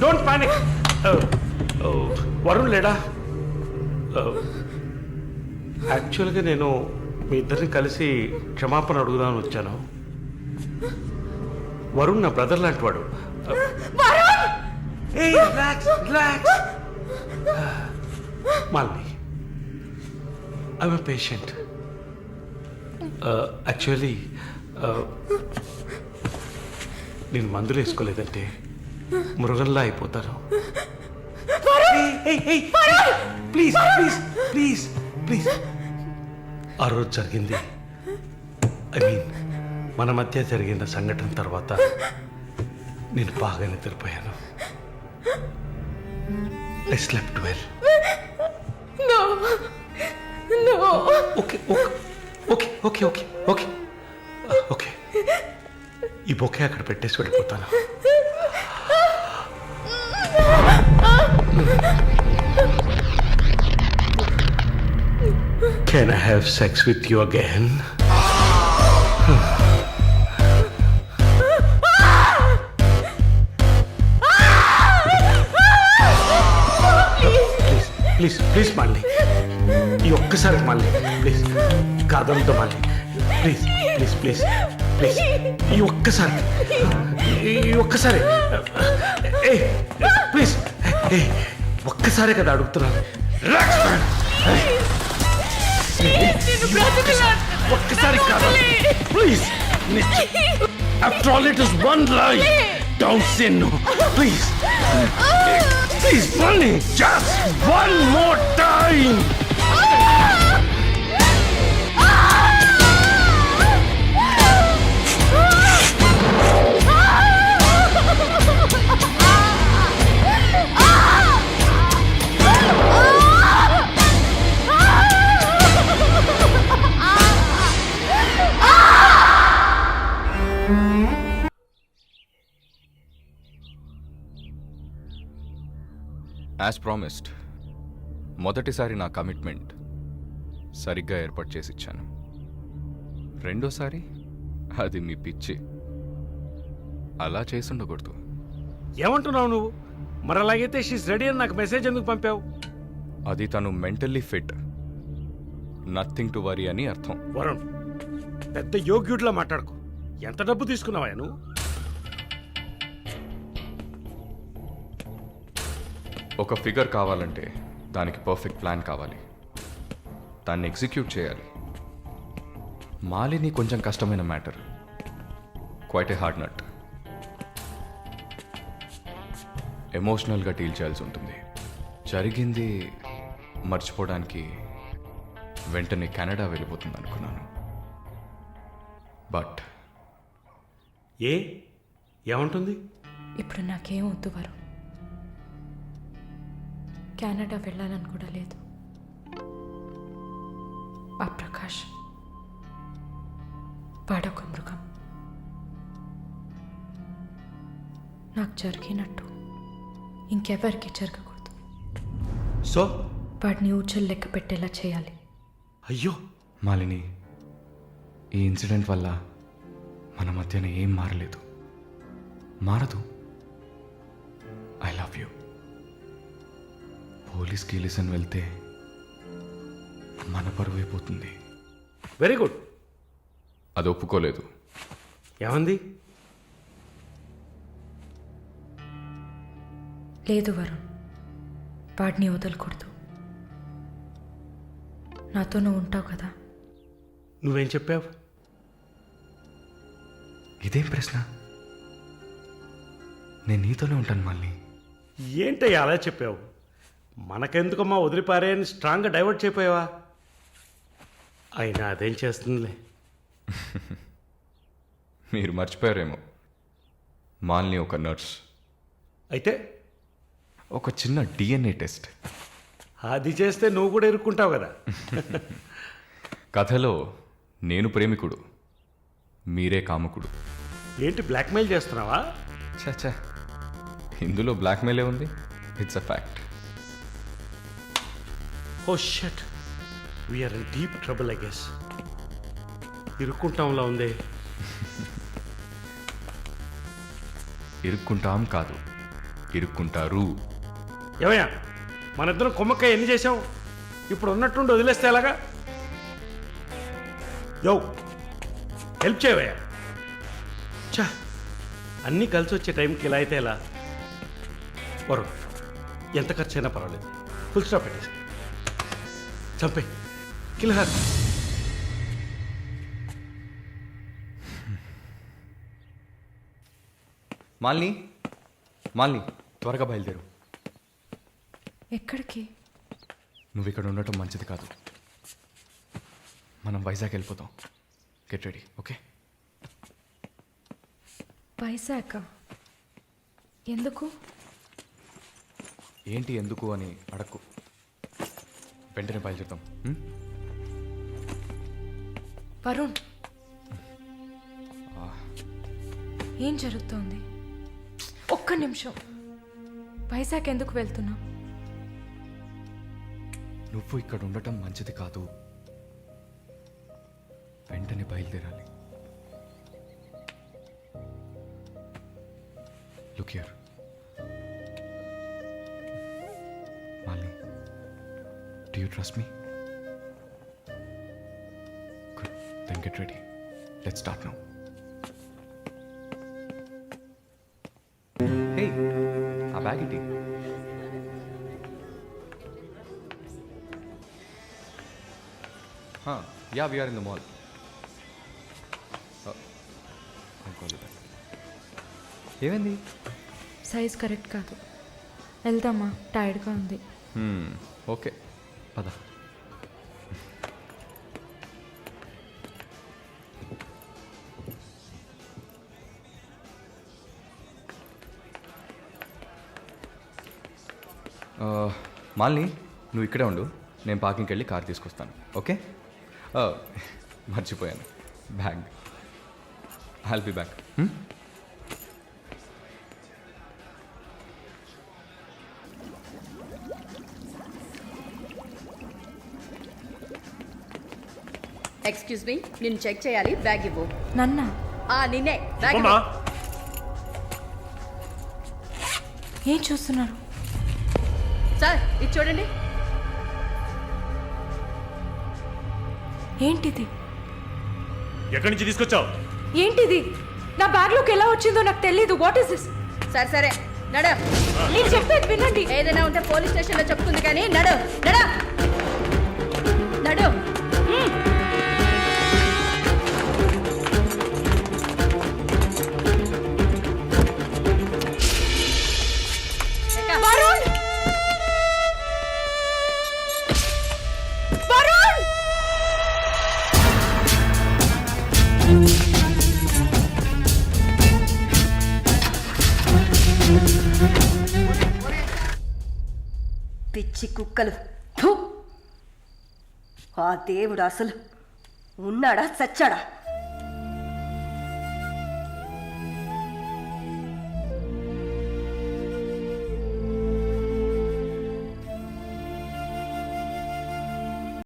Don't panic. Varun లేడా? యాక్చువల్గా నేను మీ ఇద్దరిని కలిసి క్షమాపణ అడుగుదామని వచ్చాను. వరుణ్ నా బ్రదర్ లాంటి వాడు. Malini, I'm a patient. Actually నేను మందులు వేసుకోలేదంటే మృగంలా అయిపోతాను. Please please please please. ఆ రోజు జరిగింది, ఐ మీన్ మన మధ్య జరిగిన సంఘటన తర్వాత నేను బాగా నిద్రపోయాను. I slept well. Okay okay okay okay okay okay. ఈ బొకే అక్కడ పెట్టేసి వెళ్ళిపోతాను. Can I have sex with you again? Please please Malini, ఈ ఒక్కసారి మాలిని ప్లీజ్, కాదంతో Malini please please please please, ఈ ఒక్కసారి ఏ ప్లీజ్, ఏ ఒక్కసారి కదా అడుగుతున్నాను. Relax man. ఒక్కసారి కాదు please. After all it is one life. Don't say no please. Please, Malini, just one more time. As promised, మొదటిసారి నా కమిట్మెంట్ సరిగ్గా ఏర్పాటు చేసి ఇచ్చాను. రెండోసారి అది మీ పిచ్చి. అలా చేసి ఉండకూడదు. ఏమంటున్నావు నువ్వు? మరి అలాగైతే షీస్ రెడీ అని నాకు మెసేజ్ ఎందుకు పంపావు? అది తను mentally fit, nothing to worry అని అర్థం. వరుణ్, పెద్ద యోగ్యుడిలా మాట్లాడుకో. ఎంత డబ్బు తీసుకున్నావా నువ్వు? ఒక ఫిగర్ కావాలంటే దానికి పర్ఫెక్ట్ ప్లాన్ కావాలి, దాన్ని ఎగ్జిక్యూట్ చేయాలి. మాలిని కొంచెం కష్టమైన matter, quite a hard nut. ఎమోషనల్గా డీల్ చేయాల్సి ఉంటుంది. జరిగింది మర్చిపోవడానికి వెంటనే కెనడా వెళ్ళిపోతుంది అనుకున్నాను. బట్ ఏమంటుంది? ఇప్పుడు నాకేం వద్దు వరుణ్, కెనడా వెళ్ళాలని కూడా లేదు. ఆ ప్రకాష్ వాడొక మృగం. నాకు జరిగినట్టు ఇంకెవరికి జరగకూడదు. సో వాడిని ఊచలు లెక్క పెట్టేలా చేయాలి. అయ్యో మాలిని, ఈ ఇన్సిడెంట్ వల్ల మన మధ్యన ఏం మారలేదు, మారదు. I love you. పోలీస్కి లిసన్ వెళ్తే మన పరువు అయిపోతుంది. Very good. అది ఒప్పుకోలేదు. ఏమంది? లేదు వరుణ్, వాడిని వదలకూడదు. నాతో నువ్వు ఉంటావు కదా. నువ్వేం చెప్పావు? ఇదేం ప్రశ్న? నేను నీతోనే ఉంటాను మళ్ళీ. ఏంటయ్యా అలా చెప్పావు? మనకెందుకమ్మా వదిలిపారే అని స్ట్రాంగ్గా డైవర్ట్ చేయపోయావా? అయినా అదేం చేస్తుందిలే. మీరు మర్చిపోయారేమో, మాలిని ఒక నర్స్. అయితే ఒక చిన్న DNA టెస్ట్. అది చేస్తే నువ్వు కూడా ఇరుక్కుంటావు కదా. కథలో నేను ప్రేమికుడు, మీరే కాముకుడు. ఏంటి బ్లాక్మెయిల్ చేస్తున్నావా? చచ్చా, ఇందులో బ్లాక్మెయిలే ఉంది. It's a fact. Oh shit, we're in deep trouble I guess. ఇరుక్కుంటాంలా ఉంది. ఇరుక్కుంటాం కాదు, ఇరుక్కుంటారు. ఏమయ్యా మన ఇద్దరం కొమ్మక్కాయ ఎన్ని చేసాం? ఇప్పుడు ఉన్నట్టుండి వదిలేస్తే ఎలాగా? యో హెల్ప్ చేయవయ్యా. చా అన్నీ కలిసి వచ్చే టైంకి ఇలా అయితే ఎలా? వరుణ్ ఎంత ఖర్చు అయినా పర్వాలేదు, ఫుల్ స్టాప్ పెట్టేసి చంపే కిల్హార్. మాలిని, మాలిని త్వరగా బయలుదేరు. ఎక్కడికి? నువ్వు ఇక్కడ ఉండటం మంచిది కాదు. మనం వైజాగ్ వెళ్ళిపోతాం. Get ready, okay? వైజాగ్ ఎందుకు? ఏంటి ఎందుకు అని అడక్కు. వెంటనే బయలుదేరుతాం. వరుణ్ ఏం జరుగుతోంది? ఒక్క నిమిషం. వైజాగ్ ఎందుకు వెళ్తున్నా? నువ్వు ఇక్కడ ఉండటం మంచిది కాదు. వెంటనే బయలుదేరాలి. Look here Malini, do you trust me? Good, then get ready. Let's start now. Hey, ఆ బ్యాగ్ ఏంటి? Yeah, we are in the mall. I'll call you back. ఏమైంది? సైజ్ కరెక్ట్ కాదు. వెళ్దామా? టైర్డ్గా ఉంది. ఓకే, పద. మాలిని, నువ్వు ఇక్కడే ఉండు. నేను పార్కింగ్కి వెళ్ళి కార్ తీసుకొస్తాను, ఓకే? మర్చిపోయాను, bag. I'll be back. Excuse me, నేను చెక్ చేయాలి, బ్యాగ్ ఇవ్వు. నన్నా? నిన్నే, బ్యాగ్ అమ్మా ఇవ్వు. ఏం చూస్తున్నారు? సార్ ఇది చూడండి. ఏంటిది? ఎక్కడి నుంచి తీసుకొచ్చావు? ఏంటిది? నా బ్యాగ్లోకి ఎలా వచ్చిందో నాకు తెలీదు. What is this? సరే సరే నడు. నేను చెప్పేది వినండి. ఏదైనా ఉంటే పోలీస్ స్టేషన్లో చెప్తుంది కానీ నడు నడు నడు. వరుణ్! వరుణ్! పిచ్చి కుక్కలు. ఫు! ఆ దేవుడు అసలు ఉన్నాడా చచ్చాడా?